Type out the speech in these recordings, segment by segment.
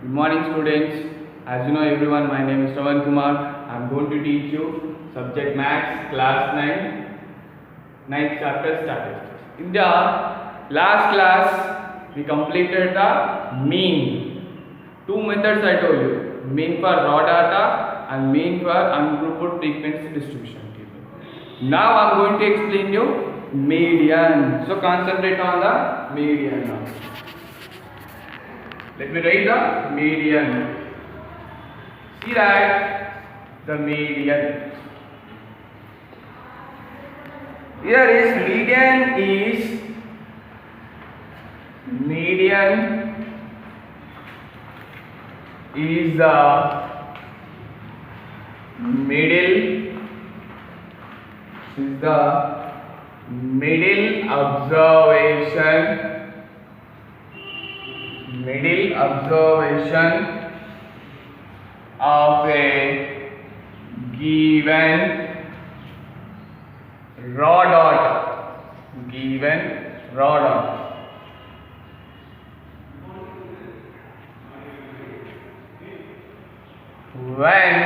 Good morning, students. As you know, everyone, my name is Shravan Kumar. I am going to teach you subject Maths, class 9, ninth chapter statistics. In the last class, we completed the mean. Two methods I told you: mean for raw data and mean for ungrouped frequency distribution table. Now I am going to explain you median. So concentrate on the median now. Let me write the median. See that the median. Here is median is the middle observation of a given raw data. When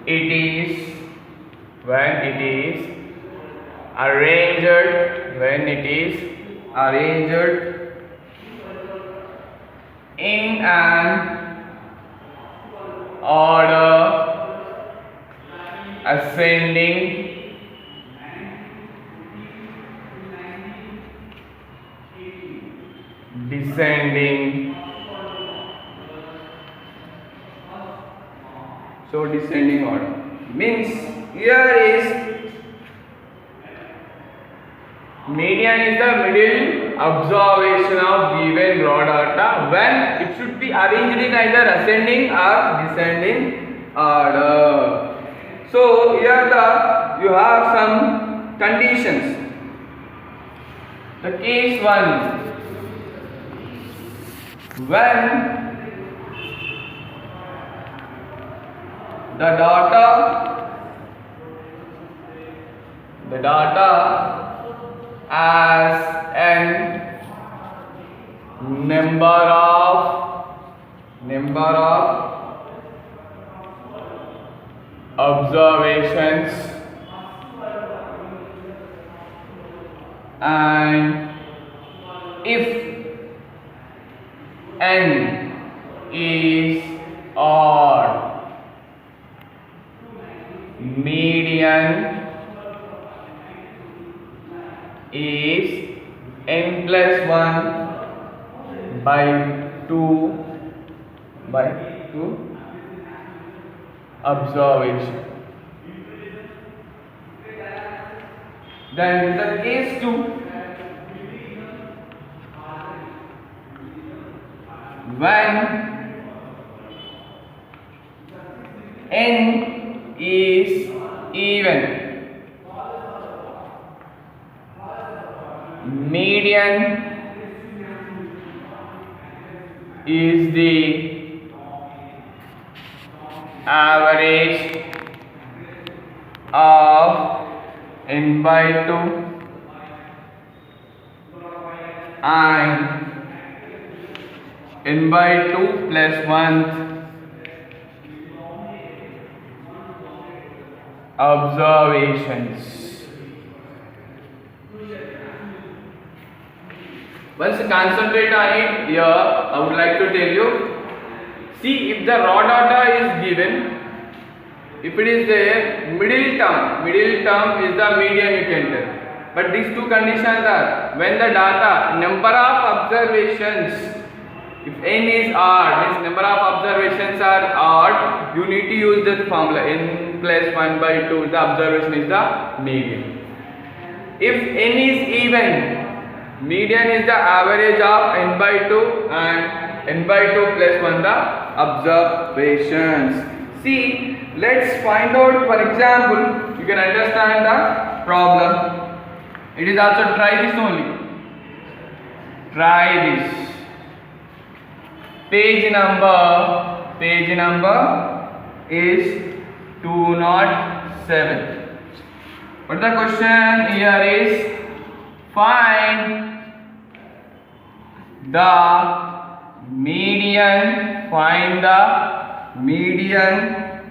it is arranged in an order ascending descending. So descending order means here is median is the middle observation of given raw data when it should be arranged in either ascending or descending order. So here you have some conditions. The case 1, when the data as n number of observations and if n is odd, median is n plus 1 by 2 observation. Then the case 2, when n is even, median is the average of n by 2 and n by 2 plus 1 observations. Once you concentrate on it, here I would like to tell you, see if the raw data is given, if it is there, middle term is the median you can tell. But these two conditions are, when the data, number of observations, if n is odd, means number of observations are odd, you need to use the formula n plus 1 by 2, the observation is the median. If n is even, median is the average of n by 2 and n by 2 plus 1 the observations. See, let's find out, for example, you can understand the problem. It is also try this only. Try this. Page number is 207. But the question here is, find the median, find the median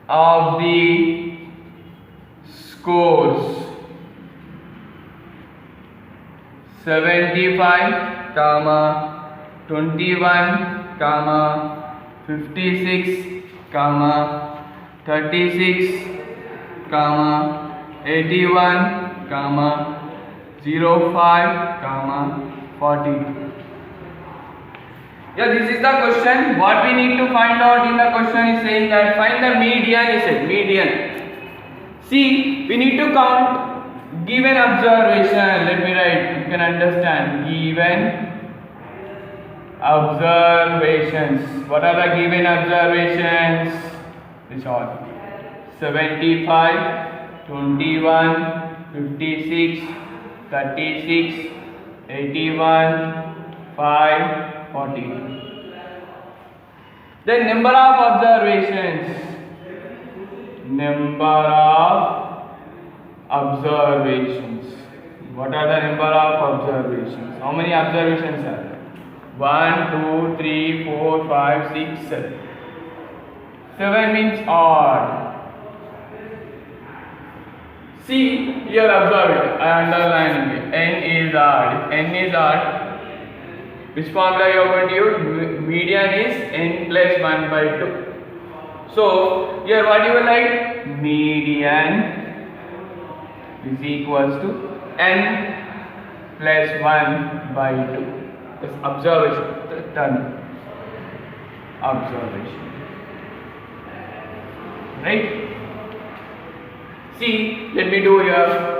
of the scores. 75, 21, 56, 36, 81, 05, 40. Yeah, this is the question. What we need to find out in the question is saying that find the median, is it? Median. See, we need to count given observation. Let me write, you can understand. Given observations. What are the given observations? This all. 75, 21, 56, 36, 81, 5, 40. Then number of observations. Number of observations. What are the number of observations? How many observations are there? 1, 2, 3, 4, 5, 6, 7. 7 means odd. See, here observe it. I am underlining it. N is odd. N is odd. Which formula you are going to use? Median is n plus 1 by 2. So, here what you will write? Median is equals to n plus 1 by 2. That's observation. Done. Observation. Right? See, let me do here.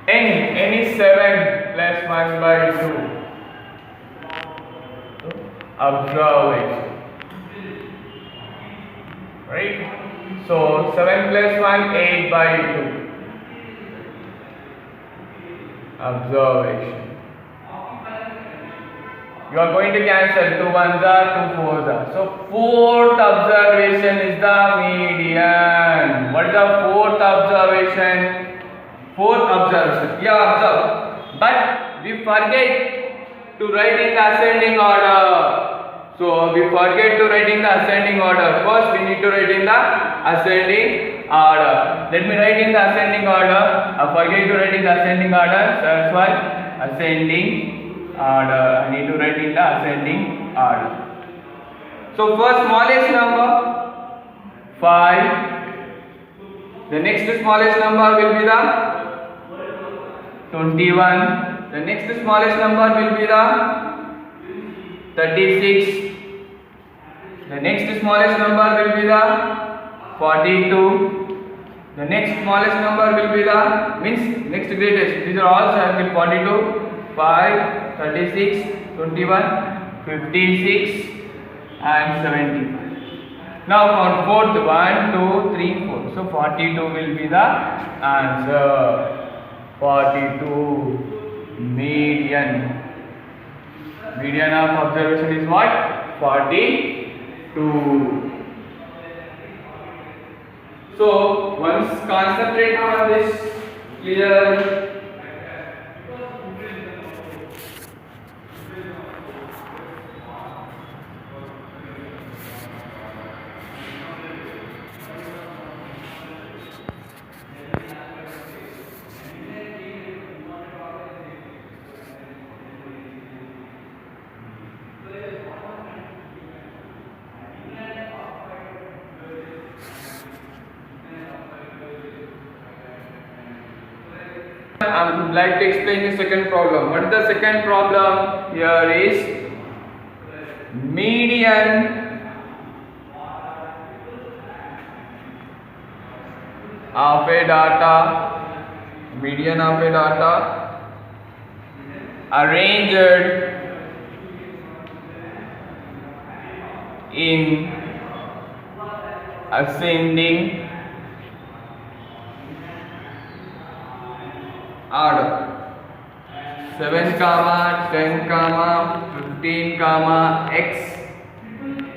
N is 7 plus 1 by 2. Observation. Right? So 7 plus 1, 8 by 2. Observation. You are going to cancel 2 ones are 2 fours are. So fourth observation is the median. What is the fourth observation? Fourth observation. Yeah, observe. But we forget to write in the ascending order. So we forget to write in the ascending order. First we need to write in the ascending order. Let me write in the ascending order. I forget to write in the ascending order. So that's why ascending order. I need to write in the ascending order. So first smallest number 5. The next smallest number will be the 21. The next smallest number will be the 36. The next smallest number will be the 42. The next smallest number will be the next greatest. These are all circle 42, 5, 36, 21, 56 and 75. Now count fourth 1, 2, 3, 4. So 42 will be the answer. 42 median. Median of observation is what? 42. So once concentrate on this, clear. I would like to explain the second problem. What is the second problem? Here is median of a data, median of a data arranged in ascending order. 7, 10, 15, x,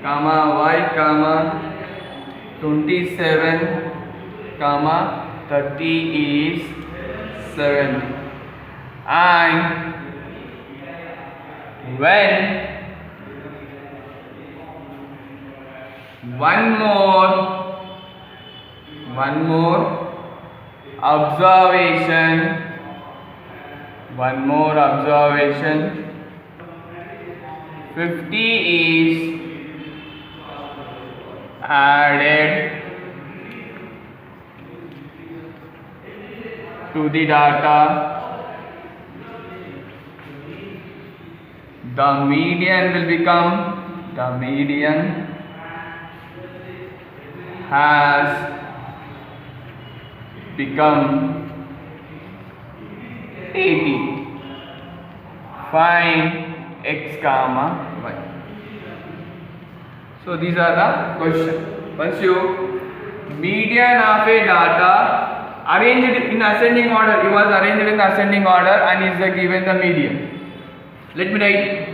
y, 27, 30 is 7 and when one more observation 50 is added to the data, the median has become 80. Find x comma y. So these are the questions. Once you median of a data arranged in ascending order, it was arranged in ascending order and is given the median. Let me write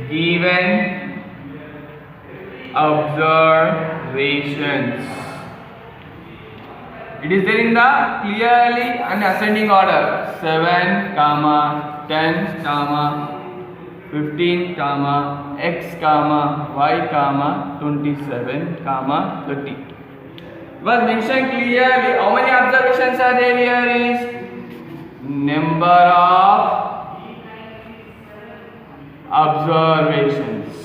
given observations. It is there in the clearly and ascending order 7, 10, 15, x, y, 27, 30. It was mentioned clearly. How many observations are there here is number of observations.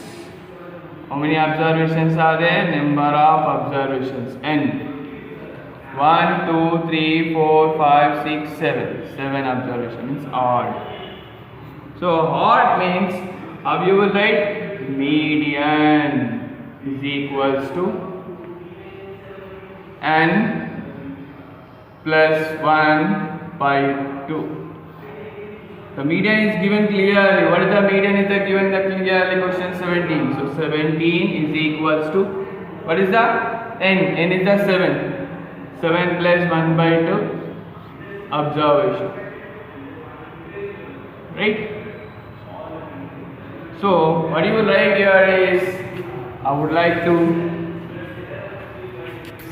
How many observations are there? Number of observations n. 1, 2, 3, 4, 5, 6, 7. 7 observations means odd. So odd means how you will write median is equals to n plus 1 by 2. The median is given clearly. What is the median is given the clearly question 17. So 17 is equals to, what is the n? N is the 7. 7 plus 1 by 2 observation. Right? So what you will write here is, I would like to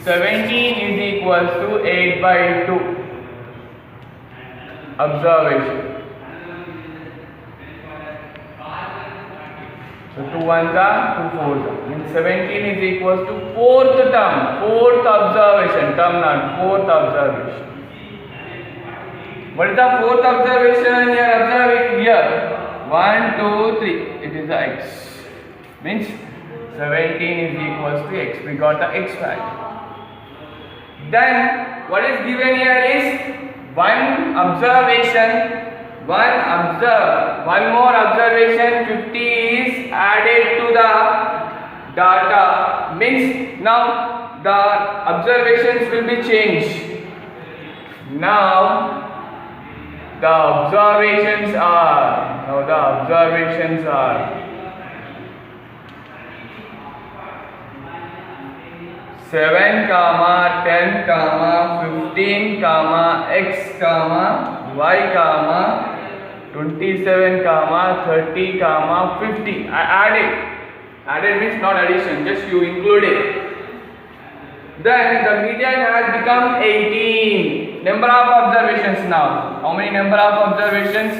17 is equals to 8 by 2 observation. So 2 1s are 2 4s are. Means 17 is equals to fourth observation. Fourth observation. What is the fourth observation? You are observing here. 1, 2, 3. It is the x. Means 17 is equals to x. We got the x value. Then what is given here is one observation. One more observation 50 is added to the data. Means now the observations will be changed. Now the observations are 7, 10, 15, x, y, 27, 30, 50. Added means not addition, just you include it. Then the median has become 18. Number of observations now. How many number of observations?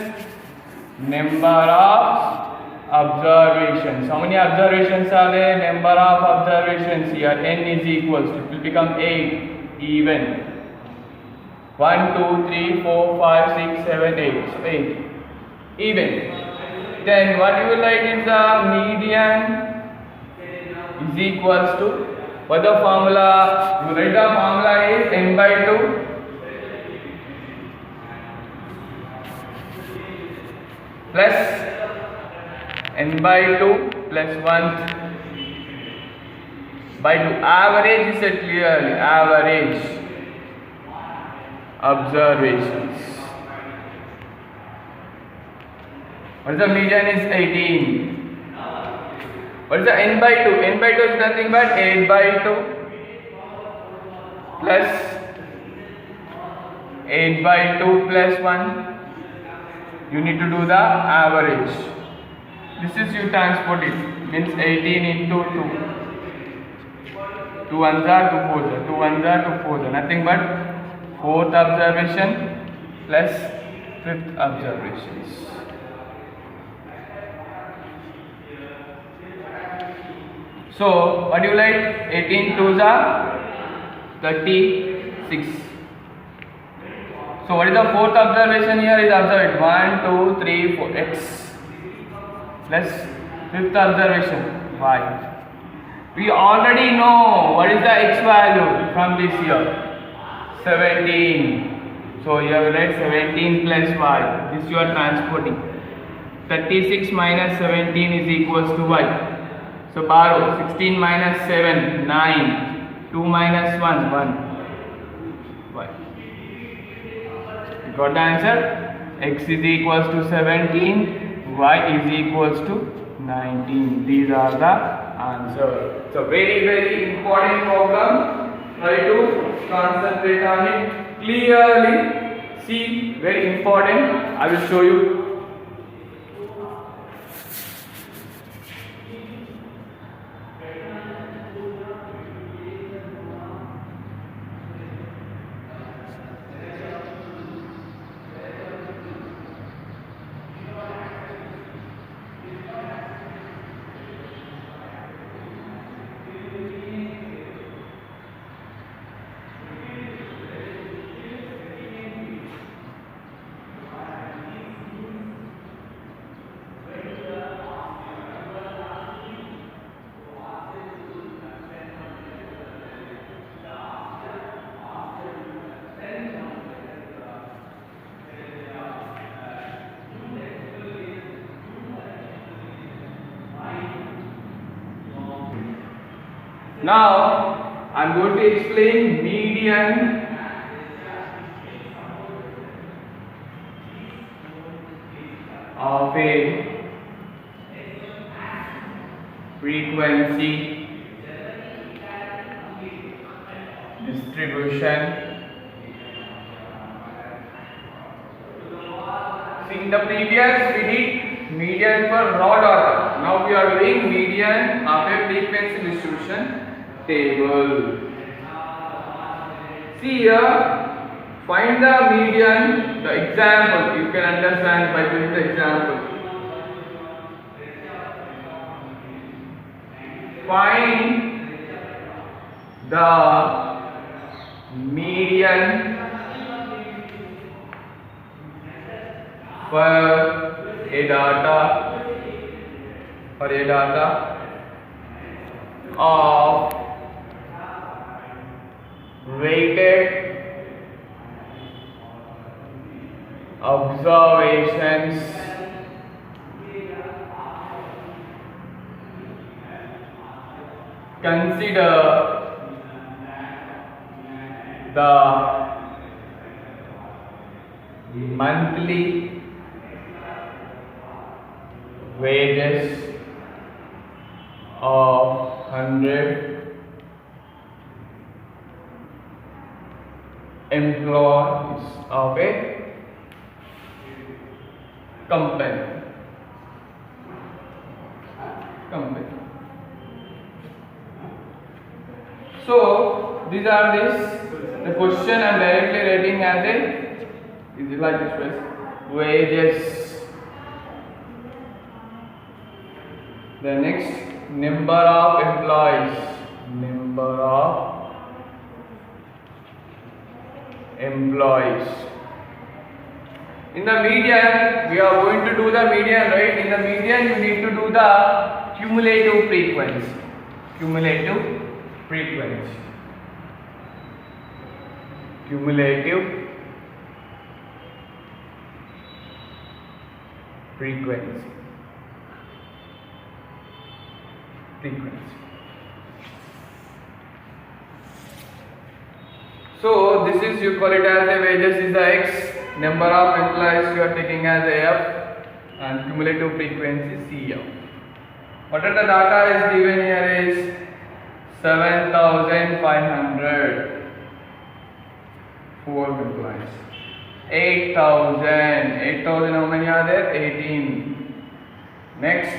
Number of observations. How many observations are there? Number of observations here. N is equals to, it will become 8 even. 1, 2, 3, 4, 5, 6, 7, 8. So 8. Even. Then what you will write is the median is equals to, what the formula? You write the formula is n by 2 plus n by 2 plus 1 by 2. Average is said clearly. Average observations. What is the median is 18. What is the n by 2? N by 2 is nothing but 8 by 2 plus 8 by 2 plus 1. You need to do the average. This is you transport it. Means 18 into 2. 2 1s are 2 4s are. 2 1s are 2 4s are. Nothing but fourth observation plus fifth observations. So what do you like? 18 twos are 36. So what is the fourth observation here? Is observed 1, 2, 3, 4 x plus fifth observation y. We already know what is the x value from this here, 17. So you have write 17 plus y. This you are transporting. 36 minus 17 is equals to y. So borrow 16 minus 7, 9. 2 minus 1, 1. Y. You got the answer? X is equals to 17, y is equals to 19. These are the answers. So very important problem. Try to concentrate on it clearly. See, very important. I will show you. Now I am going to explain median of a frequency distribution. See, in the previous we did median for raw data. Now we are doing median of a frequency distribution table. See here, find the median, the example. You can understand by doing the example. Find the median for a data of weighted observations consider the monthly wages of 100 employees of a company. So these are the question I am directly writing as a is like this way, wages. The next, number of employees. In the median, we are going to do the median, right? In the median, you need to do the cumulative frequency. So this is, you call it as a wages is the x, number of employees you are taking as a f, and cumulative frequency CF. What are the data is given here is 7,500 4 employees. 8,000 how many are there? 18. Next,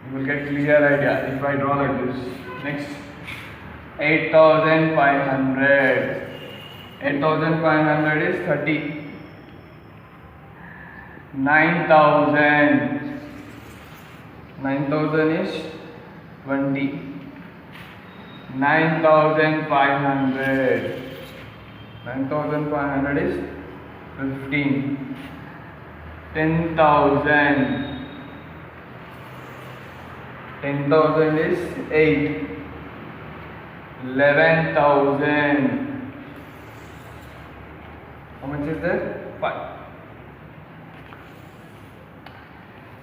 you will get clear idea if I draw like this. Next, 8,500. 8,500 is 30. 9,000 is 20. 9,500. 9,500 is 15. 10,000. 10,000 is 8. 11,000. How much is there? 5.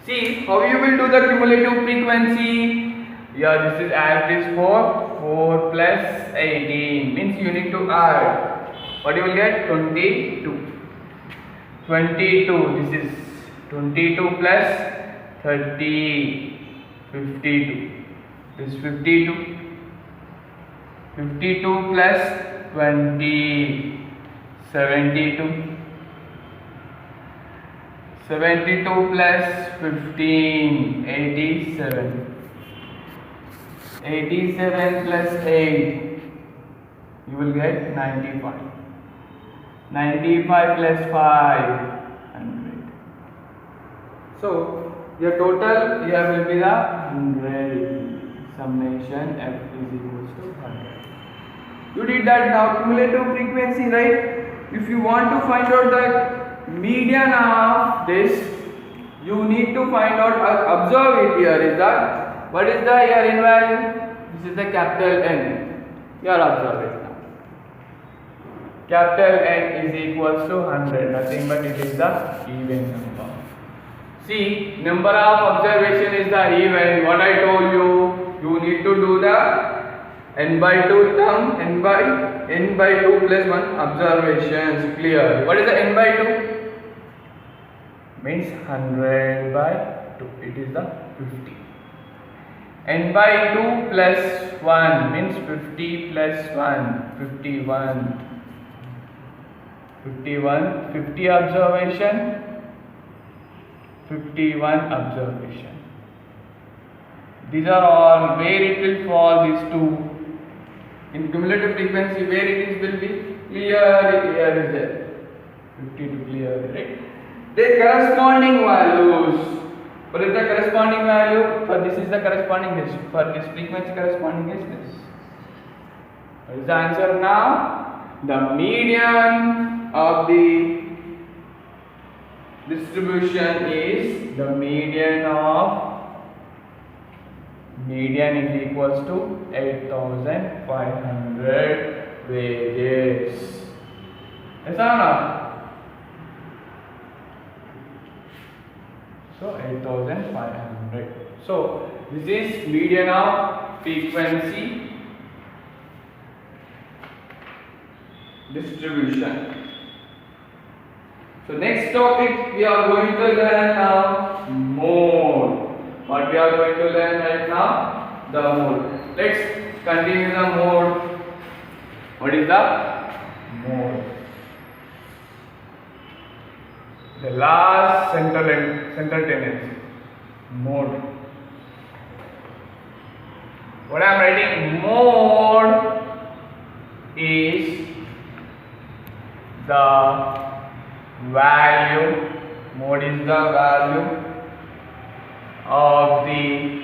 See how you will do the cumulative frequency. Yeah, this is as this 4 plus 18 means you need to add. What you will get? 22. 22. This is 22 plus 30. 52. This is 52. 52 plus 20. 72. 72 plus 15. 87. 87 plus 8. You will get 95. 95 plus 5. 100. So your total here will be the 100. Summation F is equals to 100. You did that. Now cumulative frequency, right? If you want to find out the median of this, you need to find out, observe it here is that, what is the here in value? This is the capital N. Here observe it now. Capital N is equals to 100, nothing but it is the even number. See, number of observation is the even. What I told you, you need to do the n by 2 term, n by 2 plus 1 observations. Clear? What is the n by 2? Means 100 by 2. It is the 50. N by 2 plus 1 means 50 plus 1. 51. 51. 50 observation. 51 observation. These are all where it will fall, these two. In cumulative frequency, where it is will be clear, here is there. 50 to clear, right? The corresponding values. What is the corresponding value? For this is the corresponding is. For this frequency corresponding is this. What is the answer now? The median of the distribution is the median is equals to 8,500 wages. Yes or not? So 8,500. So this is median of frequency distribution. So next topic we are going to learn now mode. What we are going to learn right now? The mode. Let's continue the mode. What is the mode? The last central tendency. Mode. What I am writing? Mode is the value. Mode is the value of the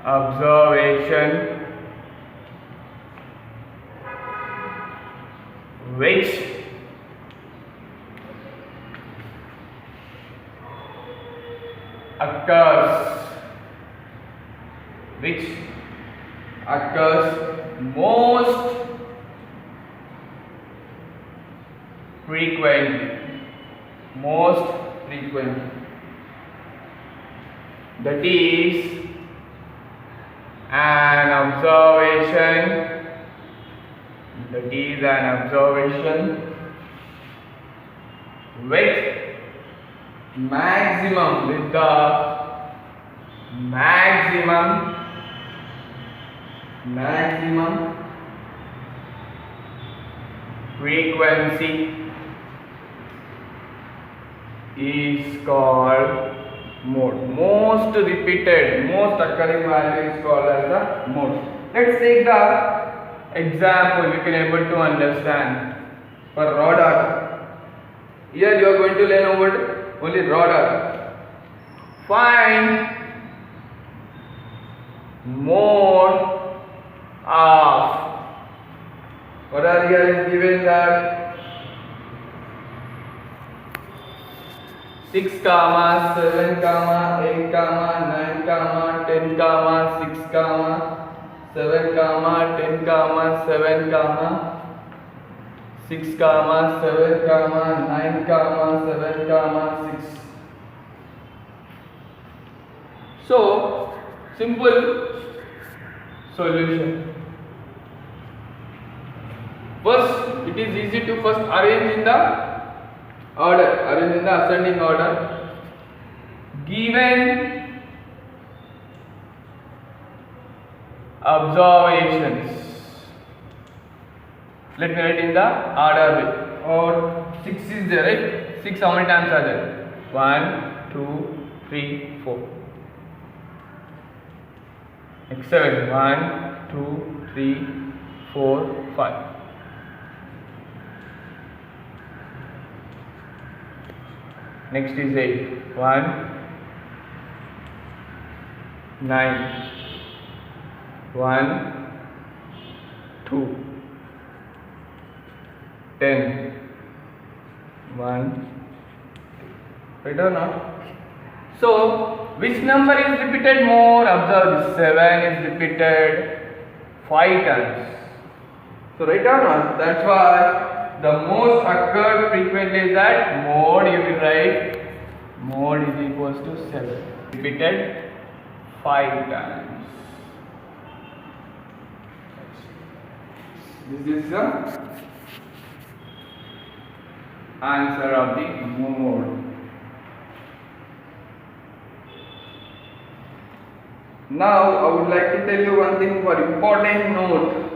observation which occurs most frequently. That is an observation with the maximum frequency is called mode. Most repeated, most occurring value is called as the mode. Let's take the example you can able to understand. For raw data, here you are going to learn about only raw data. Find mode of, what are here is given that 6, 7, 8, 9, 10, 6, 7, 10, 7, 6, 7, 9, 7, 6. So simple solution. First, it is easy to first arrange in the order, arrange in the ascending order. Given observations, let me write in the order way. Or 6 is there, right? 6 how many times are there? 1, 2, 3, 4. Next 7, 1, 2, 3, 4, 5. Next is 8, 1, 9, 1, 2, 10, 1, right or not? So, which number is repeated more? Observe, 7 is repeated 5 times. So, right or not? That's why the most occurred frequently is that mode, you will write mode is equals to 7. Repeated 5 times. This is the answer of the mode. Now I would like to tell you one thing for important note.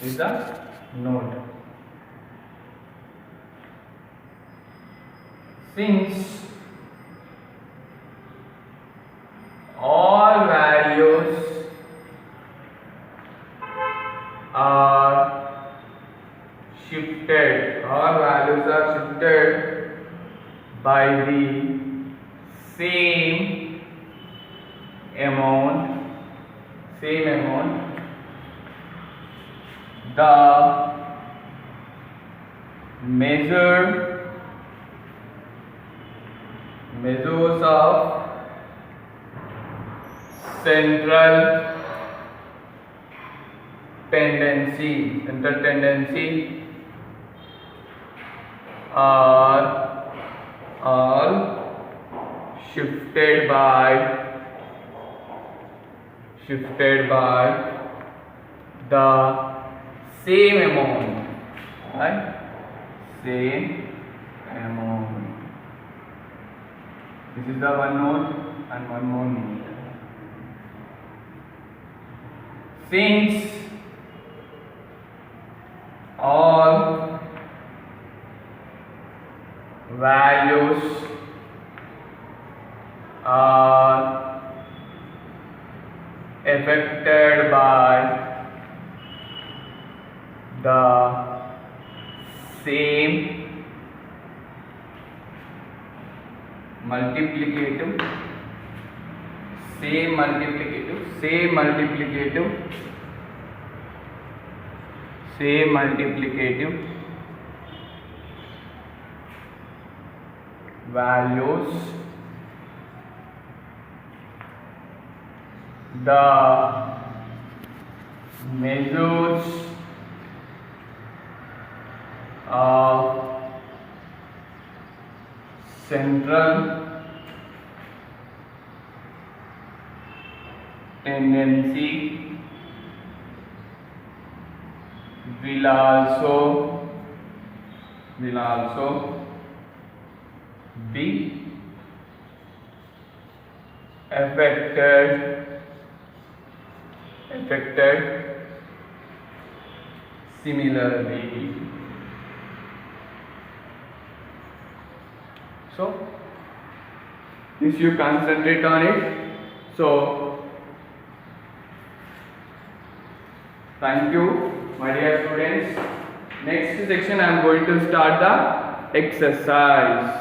Is the note. Since all values are shifted, by the same amount, the measures of central tendency are all shifted by the same amount, right? Same amount. This is the one node and one more node. Since all values are affected by the same multiplicative values, the measures of central tendency will also be affected similarly. So if you concentrate on it, so thank you, my dear students. Next section I am going to start the exercise.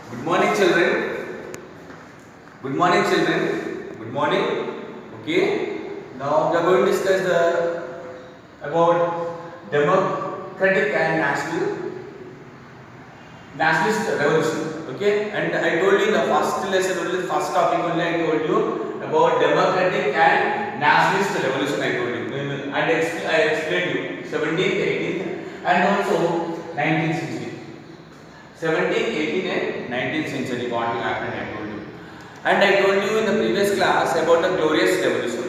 Good morning, children. Good morning, children. Good morning. Okay. Now we are going to discuss about democratic and nationalist revolution. Okay. And I told you in the first lesson, only first topic only I told you about democratic and nationalist revolution. I told you, and I explained you 17th, 18th, and also 19th century. 17th, 18th and 19th century what will happen, I told you. And I told you in the previous class about the glorious revolution.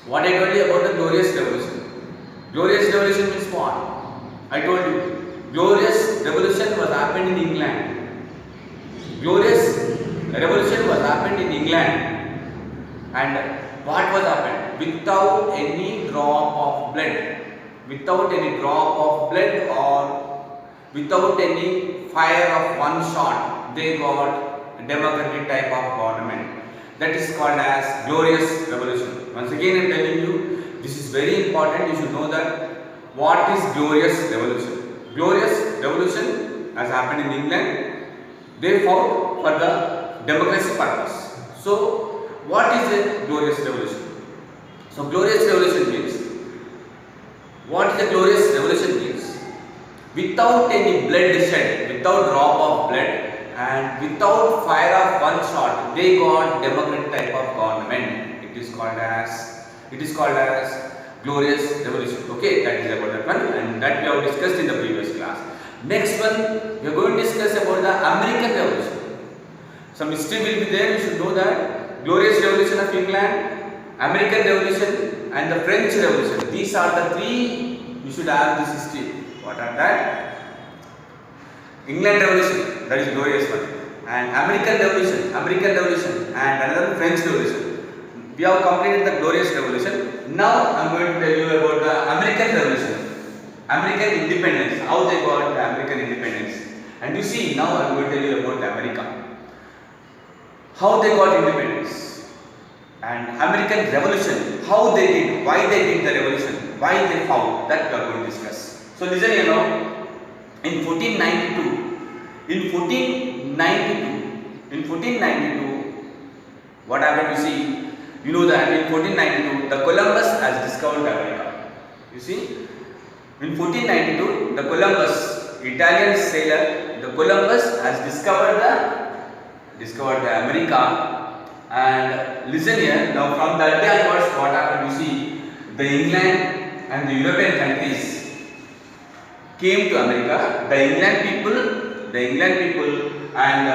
What I told you about the glorious revolution? Glorious revolution means what? I told you. Glorious revolution was happened in England. Glorious revolution was happened in England. And what was happened? Without any drop of blood. Without any drop of blood or without any fire of one shot, they got a democratic type of government. That is called as glorious revolution. Once again I am telling you, this is very important. You should know that what is glorious revolution. Glorious revolution has happened in England. They fought for the democracy purpose. So what is a glorious revolution? So glorious revolution means, what is a glorious revolution means? Without any blood shed, without drop of blood, and without fire of one shot, they got democratic type of government. It is called as glorious revolution. Okay, that is about that one, and that we have discussed in the previous class. Next one, we are going to discuss about the American Revolution. Some history will be there. You should know that glorious revolution of England, American Revolution, and the French Revolution. These are the three you should have this history. What are that? England Revolution, that is glorious one, and American Revolution, and another French Revolution. We have completed the glorious revolution. Now I am going to tell you about the American Revolution, American independence, how they got the American independence. And you see, now I am going to tell you about America, how they got independence, and American Revolution, how they did, why they did the revolution, why they fought. That we are going to discuss. So listen here now. In 1492, what happened? You see, you know that in 1492, the Columbus has discovered America. You see, in 1492, the Columbus, Italian sailor, the Columbus has discovered the America. And listen here now. From that day onwards, what happened? You see, the England and the European countries came to America. The England people and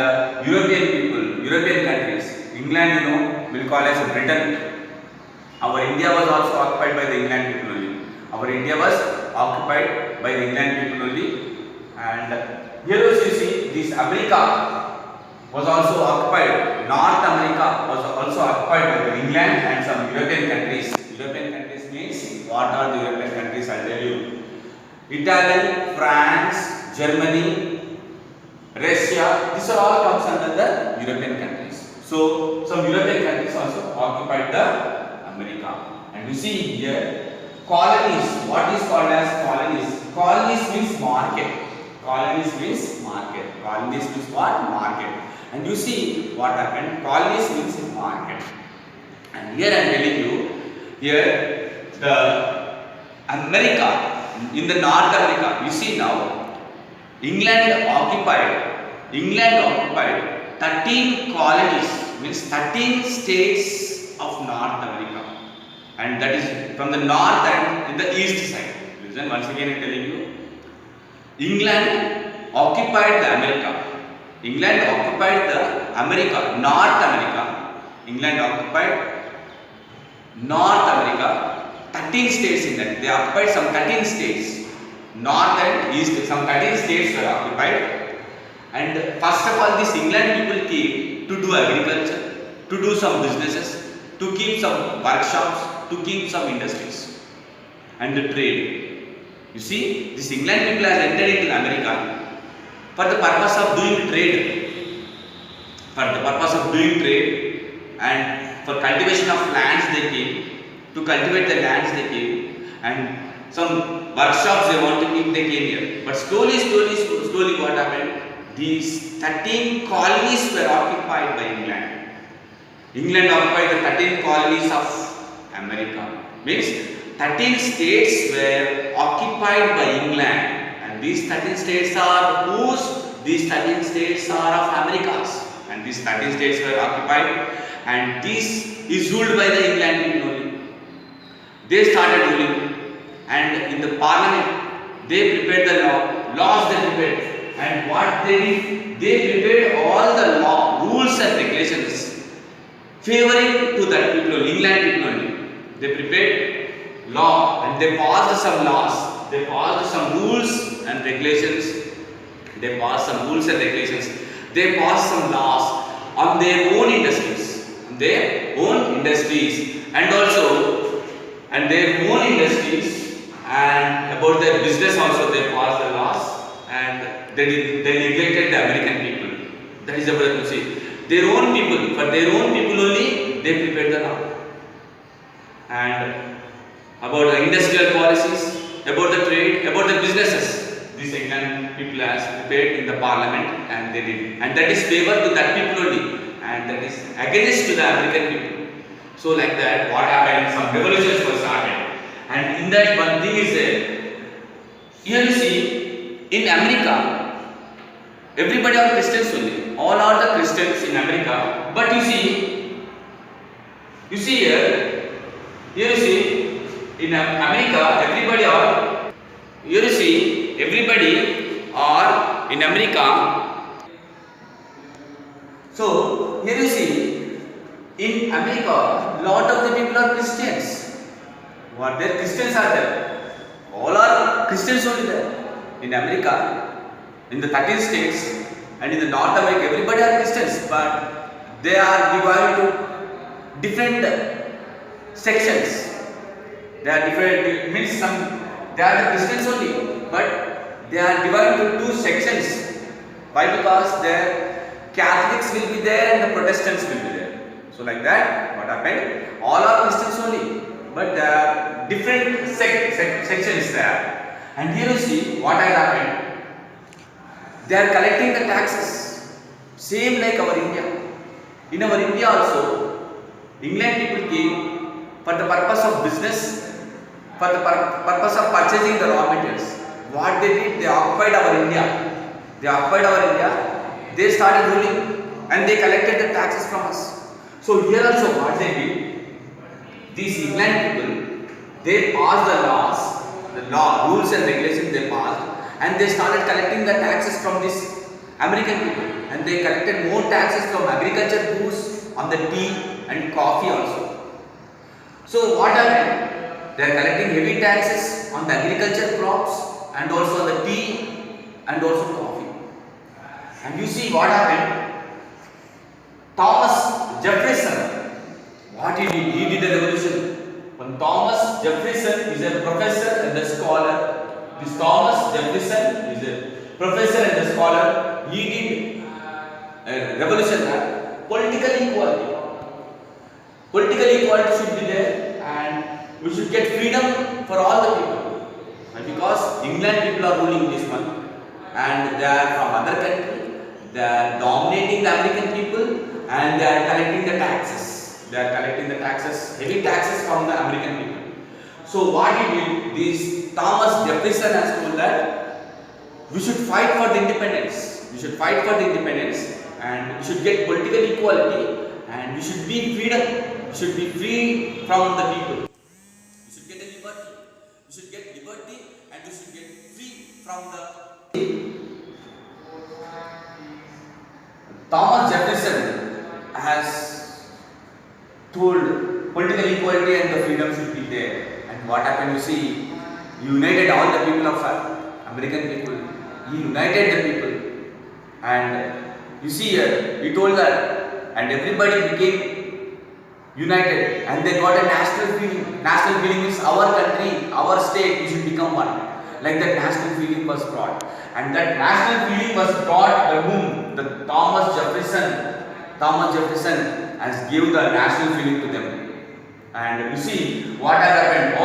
European countries. England, you know, will call as Britain. Our India was also occupied by the England people only. And here also you see, this America was also occupied. North America was also occupied by the England and some European countries. European countries means, what are the European countries? I'll tell you. Italy, France, Germany, Russia, these are all comes under the European countries. So some European countries also occupied the America. And you see here, colonies. What is called as colonies? Colonies means market. Colonies means what? Market. And you see what happened? Colonies means market. And here I am telling you, here the America, in the North America, you see now, England occupied 13 colonies, means 13 states of North America, and that is from the north and in the east side. Listen, once again I am telling you, England occupied the America. North America. England occupied North America. 13 states in that. They occupied some 13 states. North and east, some 13 states were occupied. And first of all, this England people came to do agriculture, to do some businesses, to keep some workshops, to keep some industries and the trade. You see, this England people have entered into America for the purpose of doing trade, and for cultivation of lands they came, to cultivate the lands they came, and some workshops they want to keep, they came here. But slowly what happened? These 13 colonies were occupied by England. England occupied the 13 colonies of America. Means 13 states were occupied by England, and these 13 states are whose? These 13 states are of America's, and these 13 states were occupied, and this is ruled by the England people only. They started ruling, and in the parliament they prepared the laws they prepared, and what they did, they prepared all the rules and regulations favoring to that people, England people only. They prepared law and they passed some laws, they passed some rules and regulations, they passed some laws on their own industries, and about their business also they passed the laws, and they neglected the American people. That is about, you see, their own people, for their own people only they prepared the law. And about the industrial policies, about the trade, about the businesses, these England people has prepared in the parliament, and they did, and that is favor to that people only, and that is against to the American people. So like that, what happened? Some revolutions were started, and in that one thing is there. Here you see, in America, everybody are Christians only. All are the Christians in America, but you see here you see, in America, everybody are. Here you see, everybody are in America. So here you see, in America, lot of the people are Christians. What there Christians are there? All are Christians only there. In America, in the 13 states, and in the North America, everybody are Christians, but they are divided to different sections. They are different, means they are the Christians only, but they are divided into two sections. Why? Because there Catholics will be there and the Protestants will be there. So like that, what happened? All are Christians only, but there are different sections there. And here you see what has happened. They are collecting the taxes, same like our India. In our India also, England people came for the purpose of business, for the purpose of purchasing the raw materials. What they did, they occupied our India. They started ruling, and they collected the taxes from us. So here also what they did, these England people, they passed the rules and regulations they passed, and they started collecting the taxes from these American people, and they collected more taxes from agriculture goods, on the tea and coffee also. So what happened? They are collecting heavy taxes on the agriculture crops, and also on the tea and also coffee. And you see what happened? Thomas Jefferson, what he did? He did a revolution. When Thomas Jefferson is a professor and a scholar, this Thomas Jefferson is a professor and a scholar, he did a revolution, political equality. Political equality should be there, and we should get freedom for all the people. And because England people are ruling this one, and they are from other country, they are dominating the American people, and they are collecting the taxes. Heavy taxes from the American people. So what he did, this Thomas Jefferson has told that we should fight for the independence. And we should get political equality, and we should be freedom. We should be free from the people. We should get a liberty. And we should get free from the. Thomas Jefferson has told political equality and the freedom should be there. And what happened? You see, he united all the people of American people. He united the people. And you see here, he told that, and everybody became united, and they got a national feeling. National feeling means our country, our state, we should become one. Like that national feeling was brought, and that national feeling was brought by whom? The Thomas Jefferson. Thomas Jefferson has given the national feeling to them. And you see what has happened.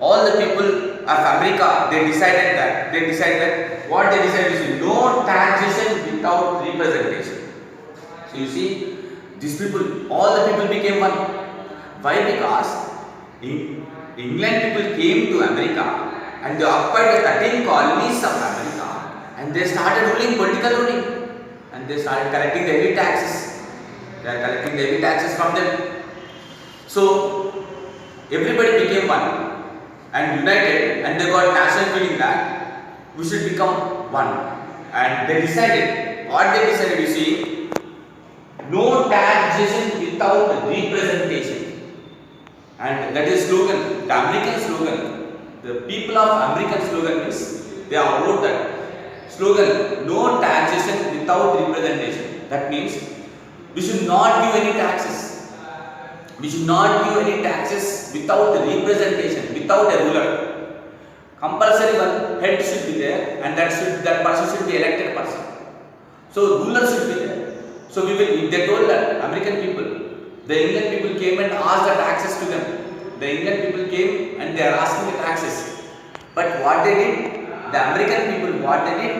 All the people of America, they decided that what they decided is no taxation without representation. So you see, these people, all the people became one. Why? Because England people came to America and they occupied the 13 colonies of America, and they started ruling, political ruling, and they started collecting the heavy taxes. They are collecting the heavy taxes from them. So everybody became one and united, and they got national feeling that we should become one. And they decided, what they decided, you see, no taxation without representation. And that is slogan, the American slogan. The people of American slogan is, they have wrote that slogan, no taxation without representation. That means we should not give any taxes. We should not give any taxes without the representation, without a ruler. Compulsory one head should be there, and that person should be elected person. So ruler should be there. So they told that American people, the England people came and asked the taxes to them. The England people came and they are asking the taxes. But what they did, the American people, what they did,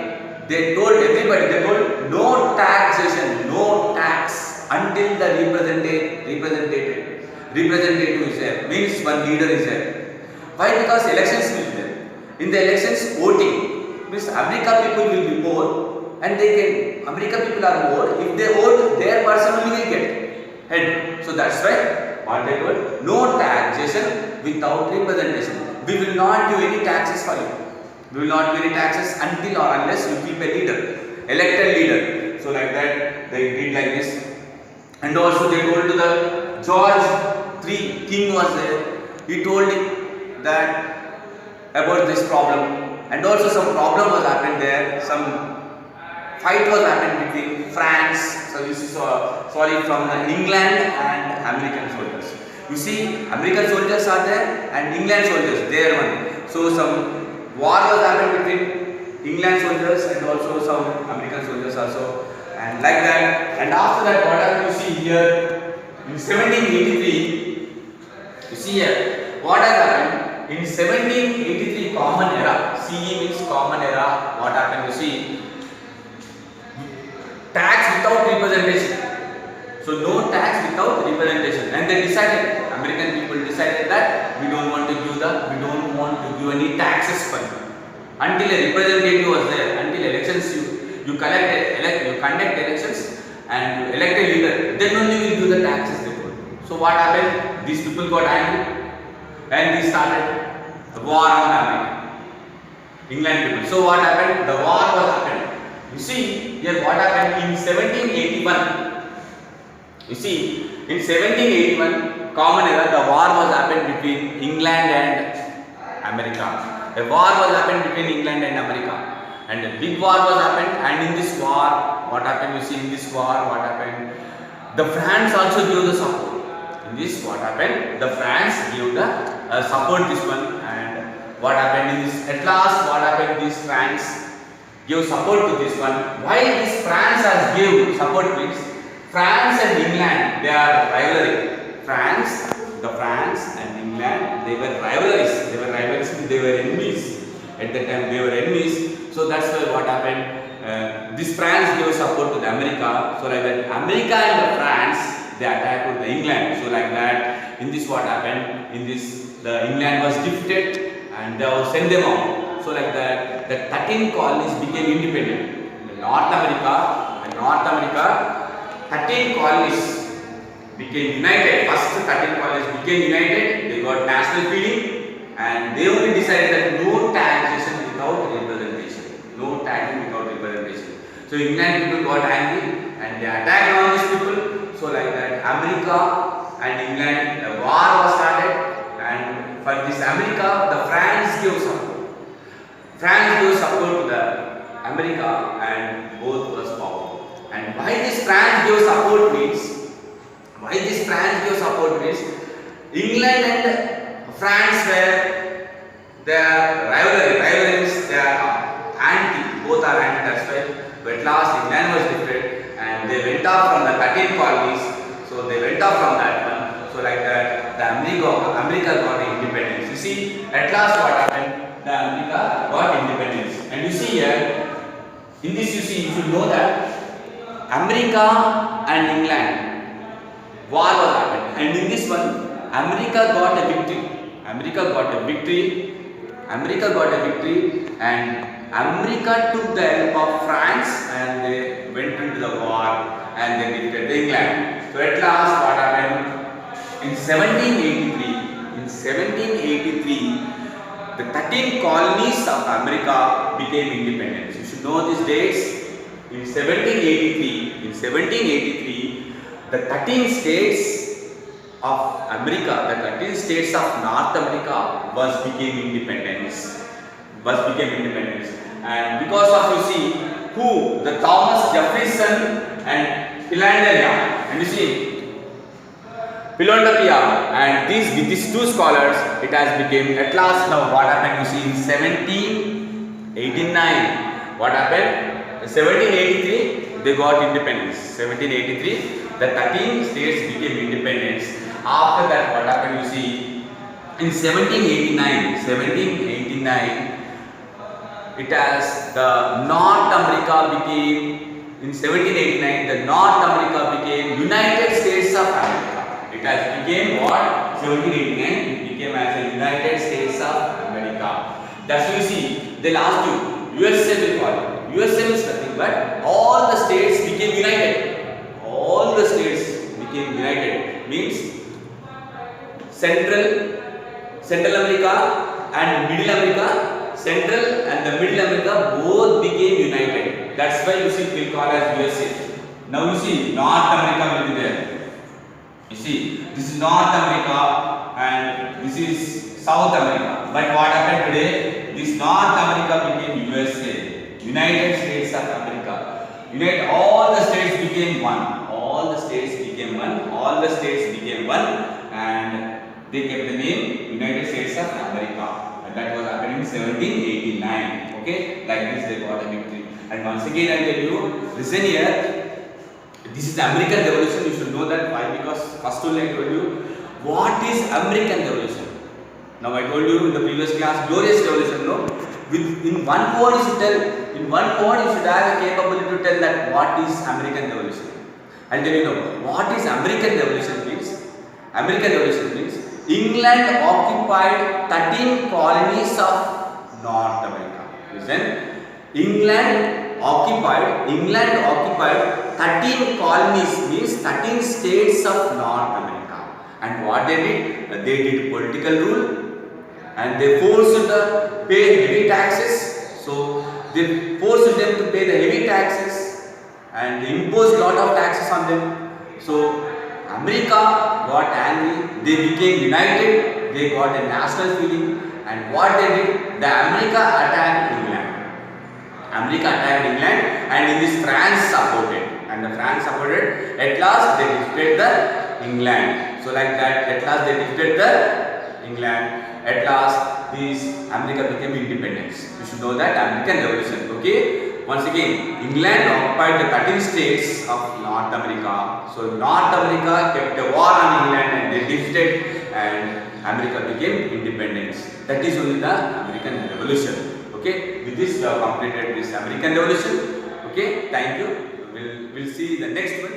they told everybody, they told no taxation, no tax until the representative is there, means one leader is there. Why? Because elections will be there. In the elections, voting means America people will be more, and America people are more. If they vote, their person only will get head. So that's why what they told, no taxation without representation. We will not give any taxes for you. We will not give any taxes until or unless you keep a leader, elected leader. So like that, they did like this. And also they told to the George III king was there. He told him that about this problem, and also some problem was happened there. Some fight was happened between France, so you see, from England and American soldiers. You see, American soldiers are there and England soldiers, they are one. So some war was happened between England soldiers and also some American soldiers also. And like that, and after that, what happened, you see here in 1783, you see here what has happened in 1783 common era. CE means common era. What happened, you see, tax without representation. So no tax without representation, and they decided, American people decided that we don't want to give any taxes for you until a representative was there, until elections you conduct elections and you elect a leader, then only we will do the taxes they told. So what happened? These people got angry and they started a war on America, England people. So what happened? The war was happened. You see here what happened in 1781. You see, in 1781 common era, the war was happened between England and America. A war was happened between England and America. And a big war was happened, and in this war, what happened? You see, in this war, what happened? The France also gave the support. In this, what happened? The France gave the support this one, and what happened in this? At last, what happened? This France gave support to this one. Why this France has gave support means France and England, they are rivalry. France and England, they were rivalries. They were enemies. At that time, they were enemies. So that's why what happened, this France gave support to the America. So like that, America and the France, they attacked the England. So like that, in this what happened, in this the England was defeated and they will send them out. So like that, the 13 colonies became independent. In North America, 13 colonies became united. First 13 colonies became united, they got national feeling, and they only decided that no taxation without representation. No taxation without representation. So England people got angry and they attacked all these people. So like that, America and England, the war was started, and for this America, the France gave support. France gave support to the America, and both was power. And why this France gave support means, England and France were their rivalries, they are anti, both are anti, that's why. But at last England was defeated and they went off from the 13 colonies, so they went off from that one. So like that, the America got independence. You see, at last what happened? The America got independence. And you see here, in this you see, you should know that America and England war was happened, and in this one America got a victory. And America took the help of France and they went into the war and they defeated England. So at last what happened? In 1783, the 13 colonies of America became independent. You should know these dates. In 1783, the 13 states of America, the 13 states of North America became independent. And because of, you see, who? The Thomas Jefferson and Philadelphia. And you see, Philadelphia, and with these two scholars, it has become, at last now what happened, you see, in 1789, what happened? In 1783, they got independence. 1783, the 13 states became independence. After that, what happened, you see, in 1789, it has the North America became, in 1789, the North America became United States of America. It has became what? 1789, it became as a United States of America. That's what you see, the last two, USA will call it. USA is nothing but all the states became united. Means Central America and Middle America, Central and the Middle America both became united. That's why you see we'll call as USA. Now you see North America will be there. You see, this is North America and this is South America. But what happened today? This North America became USA, United States of America. All the states became one. And they kept the name United States of America. And that was happening in 1789. Okay, like this they got a victory. And once again I tell you, listen here. This is the American Revolution. You should know that. Why? Because first only I told you what is American Revolution. Now I told you in the previous class, glorious revolution. No, in one word you should tell. In one word you should have a capability to tell that what is American Revolution. I'll tell you now what is American Revolution means. American Revolution means England occupied 13 colonies of North America. Listen, England occupied 13 colonies, means 13 states of North America. And what they did? They did political rule and they forced to pay heavy taxes. So they forced them to pay the heavy taxes and imposed lot of taxes on them. So America got angry, they became united, they got a national feeling, and what they did? The America attacked England. And in this France supported. At last they defeated the England. So like that, at last they defeated the England. At last this America became independence. You should know that American Revolution. Okay. Once again, England occupied the 13 states of North America. So North America kept a war on England and they defeated and America became independence. That is only the American Revolution. Okay. With this we have completed this American Revolution. Okay. Thank you. We'll see the next one.